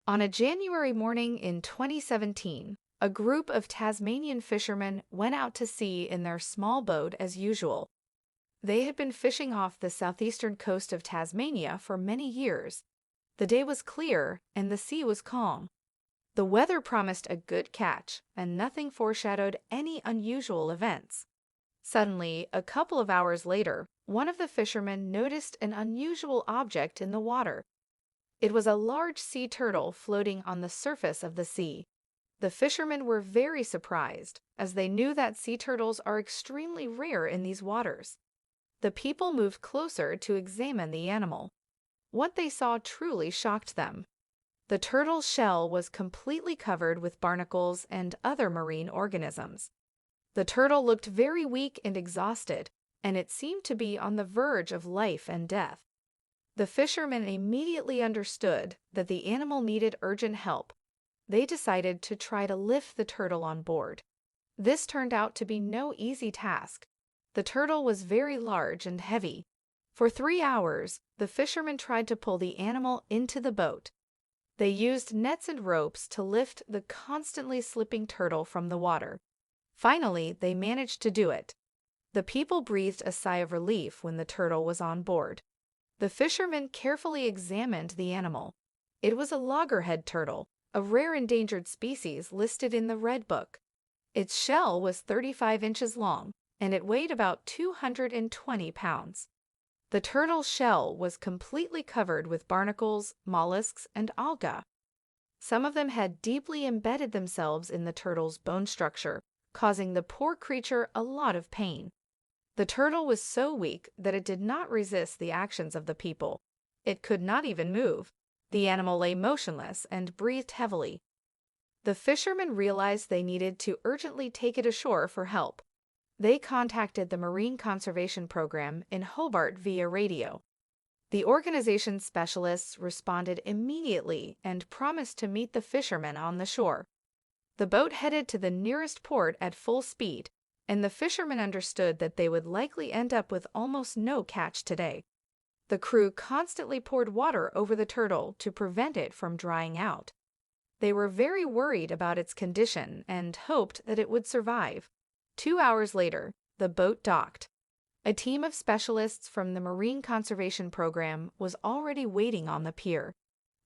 On a January morning in 2017, a group of Tasmanian fishermen went out to sea in their small boat as usual. They had been fishing off the southeastern coast of Tasmania for many years. The day was clear and the sea was calm. The weather promised a good catch, and nothing foreshadowed any unusual events. Suddenly, a couple of hours later, one of the fishermen noticed an unusual object in the water. It was a large sea turtle floating on the surface of the sea. The fishermen were very surprised, as they knew that sea turtles are extremely rare in these waters. The people moved closer to examine the animal. What they saw truly shocked them. The turtle's shell was completely covered with barnacles and other marine organisms. The turtle looked very weak and exhausted, and it seemed to be on the verge of life and death. The fishermen immediately understood that the animal needed urgent help. They decided to try to lift the turtle on board. This turned out to be no easy task. The turtle was very large and heavy. For 3 hours, the fishermen tried to pull the animal into the boat. They used nets and ropes to lift the constantly slipping turtle from the water. Finally, they managed to do it. The people breathed a sigh of relief when the turtle was on board. The fishermen carefully examined the animal. It was a loggerhead turtle, a rare endangered species listed in the Red Book. Its shell was 35 inches long, and it weighed about 220 pounds. The turtle's shell was completely covered with barnacles, mollusks, and algae. Some of them had deeply embedded themselves in the turtle's bone structure, causing the poor creature a lot of pain. The turtle was so weak that it did not resist the actions of the people. It could not even move. The animal lay motionless and breathed heavily. The fishermen realized they needed to urgently take it ashore for help. They contacted the Marine Conservation Program in Hobart via radio. The organization's specialists responded immediately and promised to meet the fishermen on the shore. The boat headed to the nearest port at full speed, and the fishermen understood that they would likely end up with almost no catch today. The crew constantly poured water over the turtle to prevent it from drying out. They were very worried about its condition and hoped that it would survive. 2 hours later, the boat docked. A team of specialists from the Marine Conservation Program was already waiting on the pier.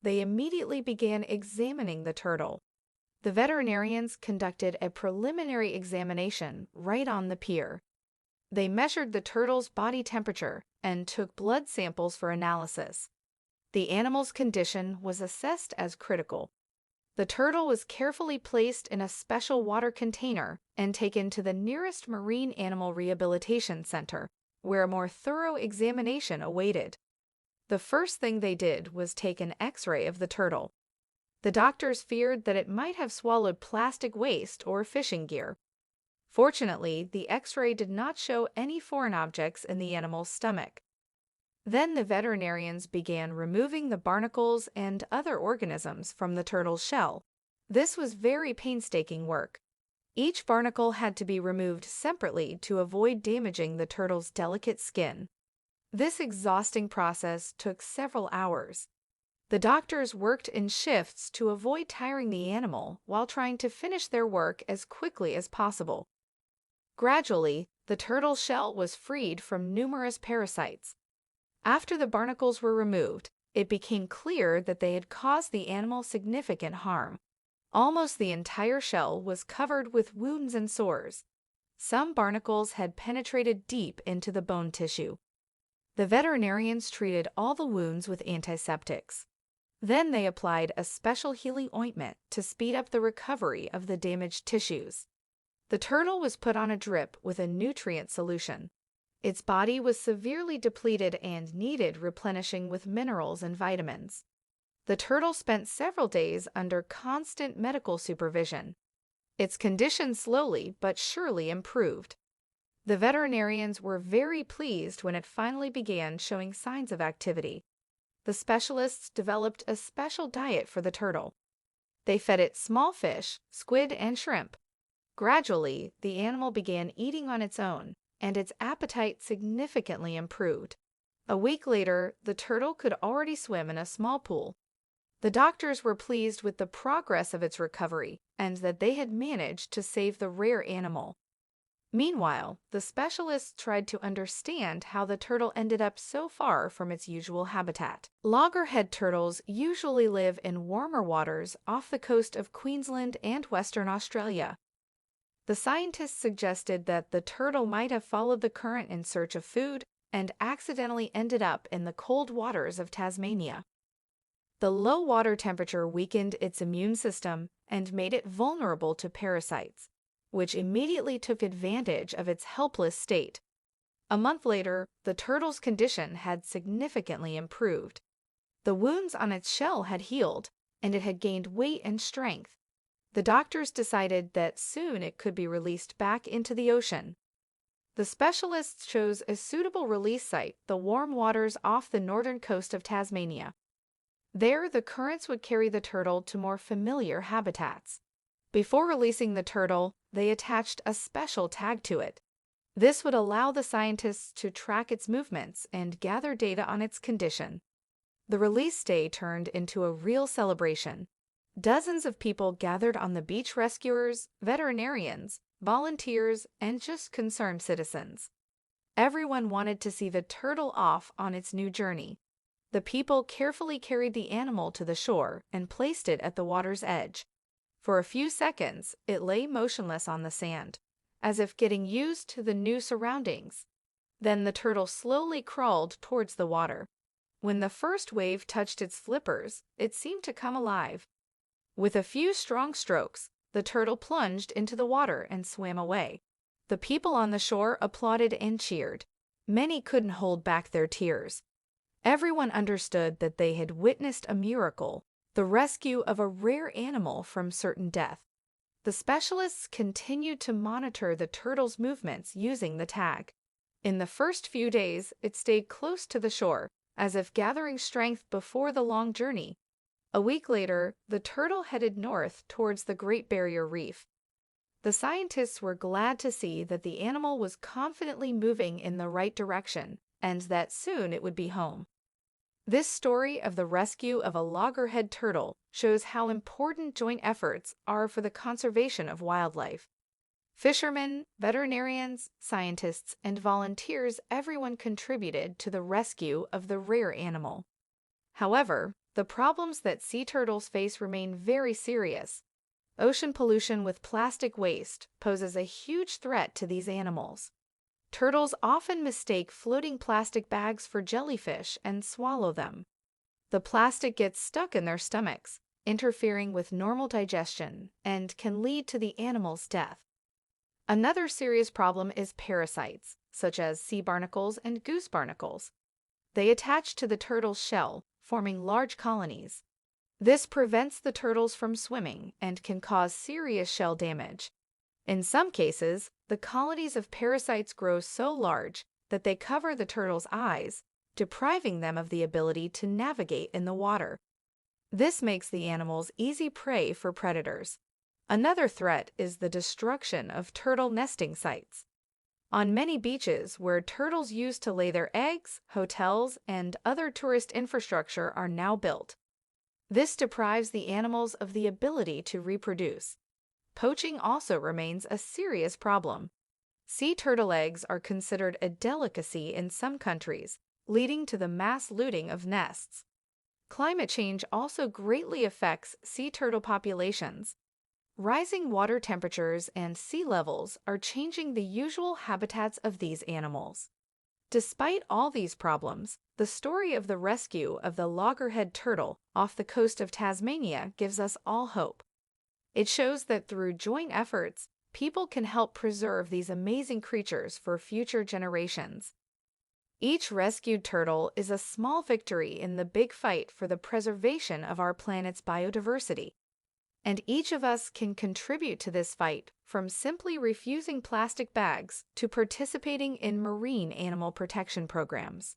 They immediately began examining the turtle. The veterinarians conducted a preliminary examination right on the pier. They measured the turtle's body temperature and took blood samples for analysis. The animal's condition was assessed as critical. The turtle was carefully placed in a special water container and taken to the nearest marine animal rehabilitation center, where a more thorough examination awaited. The first thing they did was take an X-ray of the turtle. The doctors feared that it might have swallowed plastic waste or fishing gear. Fortunately, the X-ray did not show any foreign objects in the animal's stomach. Then the veterinarians began removing the barnacles and other organisms from the turtle's shell. This was very painstaking work. Each barnacle had to be removed separately to avoid damaging the turtle's delicate skin. This exhausting process took several hours. The doctors worked in shifts to avoid tiring the animal while trying to finish their work as quickly as possible. Gradually, the turtle's shell was freed from numerous parasites. After the barnacles were removed, it became clear that they had caused the animal significant harm. Almost the entire shell was covered with wounds and sores. Some barnacles had penetrated deep into the bone tissue. The veterinarians treated all the wounds with antiseptics. Then they applied a special healing ointment to speed up the recovery of the damaged tissues. The turtle was put on a drip with a nutrient solution. Its body was severely depleted and needed replenishing with minerals and vitamins. The turtle spent several days under constant medical supervision. Its condition slowly but surely improved. The veterinarians were very pleased when it finally began showing signs of activity. The specialists developed a special diet for the turtle. They fed it small fish, squid, and shrimp. Gradually, the animal began eating on its own, and its appetite significantly improved. A week later, the turtle could already swim in a small pool. The doctors were pleased with the progress of its recovery and that they had managed to save the rare animal. Meanwhile, the specialists tried to understand how the turtle ended up so far from its usual habitat. Loggerhead turtles usually live in warmer waters off the coast of Queensland and Western Australia. The scientists suggested that the turtle might have followed the current in search of food and accidentally ended up in the cold waters of Tasmania. The low water temperature weakened its immune system and made it vulnerable to parasites, which immediately took advantage of its helpless state. A month later, the turtle's condition had significantly improved. The wounds on its shell had healed, and it had gained weight and strength. The doctors decided that soon it could be released back into the ocean. The specialists chose a suitable release site, the warm waters off the northern coast of Tasmania. There, the currents would carry the turtle to more familiar habitats. Before releasing the turtle, they attached a special tag to it. This would allow the scientists to track its movements and gather data on its condition. The release day turned into a real celebration. Dozens of people gathered on the beach: rescuers, veterinarians, volunteers, and just concerned citizens. Everyone wanted to see the turtle off on its new journey. The people carefully carried the animal to the shore and placed it at the water's edge. For a few seconds, it lay motionless on the sand, as if getting used to the new surroundings. Then the turtle slowly crawled towards the water. When the first wave touched its flippers, it seemed to come alive. With a few strong strokes, the turtle plunged into the water and swam away. The people on the shore applauded and cheered. Many couldn't hold back their tears. Everyone understood that they had witnessed a miracle, the rescue of a rare animal from certain death. The specialists continued to monitor the turtle's movements using the tag. In the first few days, it stayed close to the shore, as if gathering strength before the long journey. A week later, the turtle headed north towards the Great Barrier Reef. The scientists were glad to see that the animal was confidently moving in the right direction and that soon it would be home. This story of the rescue of a loggerhead turtle shows how important joint efforts are for the conservation of wildlife. Fishermen, veterinarians, scientists, and volunteers, everyone contributed to the rescue of the rare animal. However, the problems that sea turtles face remain very serious. Ocean pollution with plastic waste poses a huge threat to these animals. Turtles often mistake floating plastic bags for jellyfish and swallow them. The plastic gets stuck in their stomachs, interfering with normal digestion, and can lead to the animal's death. Another serious problem is parasites, such as sea barnacles and goose barnacles. They attach to the turtle's shell, forming large colonies. This prevents the turtles from swimming and can cause serious shell damage. In some cases, the colonies of parasites grow so large that they cover the turtle's eyes, depriving them of the ability to navigate in the water. This makes the animals easy prey for predators. Another threat is the destruction of turtle nesting sites. On many beaches where turtles used to lay their eggs, hotels, and other tourist infrastructure are now built. This deprives the animals of the ability to reproduce. Poaching also remains a serious problem. Sea turtle eggs are considered a delicacy in some countries, leading to the mass looting of nests. Climate change also greatly affects sea turtle populations. Rising water temperatures and sea levels are changing the usual habitats of these animals. Despite all these problems, the story of the rescue of the loggerhead turtle off the coast of Tasmania gives us all hope. It shows that through joint efforts, people can help preserve these amazing creatures for future generations. Each rescued turtle is a small victory in the big fight for the preservation of our planet's biodiversity. And each of us can contribute to this fight, from simply refusing plastic bags to participating in marine animal protection programs.